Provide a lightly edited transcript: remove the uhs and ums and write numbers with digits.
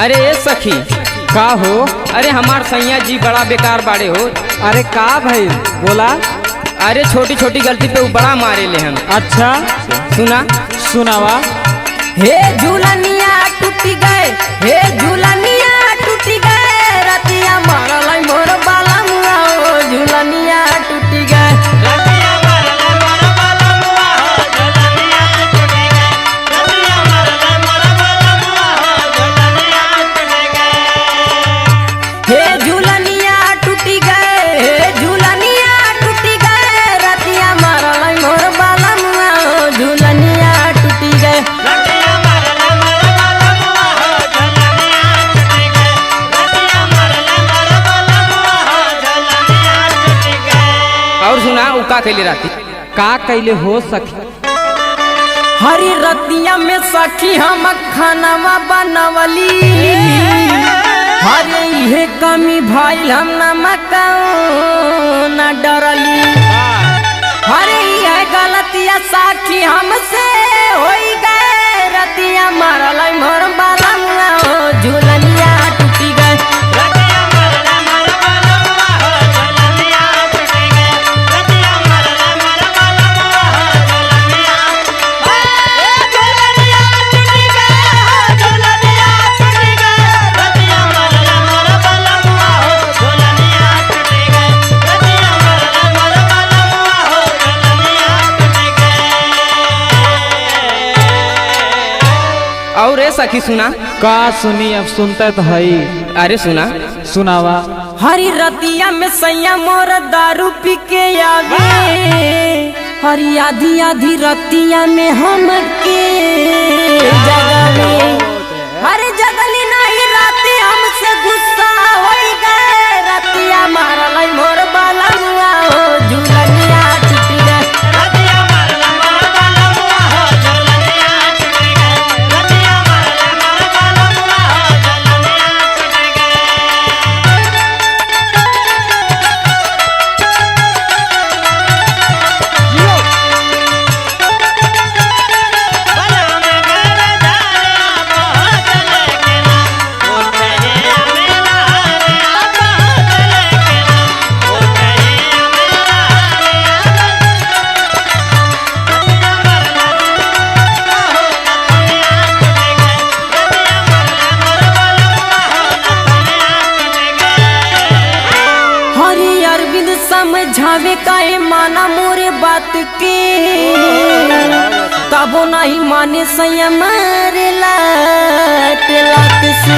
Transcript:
अरे ए सखी का हो? अरे हमार सैया जी बड़ा बेकार बाड़े हो। अरे का भाई बोला। अरे छोटी छोटी गलती पे वो बड़ा मारे ले हम। अच्छा सुना सुनावा। हे झूलनिया टूटी गए, हे झूलनिया टूटी गए, रतिया मारल मोर बाला मुआ हो, झूलनिया टूटी गए। हे झूलनिया टूटी गए, हे झूलनिया टूटी गए, रतिया मारल मोर बाला मुआ हो, झूलनिया टूटी गए। और सुना उ का कैले राती का कैले हो सखी? हरी रतिया में सखी हम खानावा बनवली, हरे ये कमी भाई हम नमक न डरली, हरे ये गलतिया साखी हमसे होई गए, रतिया मारल मोर बाला मुआ हो, झूलनिया टूटी गए। और ए सखी सुना। का सुनी? अब सुनते तो हई। अरे सुना सुनावा। हरी रतिया में सैया मोर दारू पी के आवे, हरी आधी आधी रतिया में हम के जगले, हरे जगली नहीं राती हमसे गुस्सा होई गए, रतिया मारल मोर बाला मुआ हो, झूलनिया टूटी गए। समझावे काहे माना मोरे बात के, तबो नहीं माने सैया मारे लात लात से।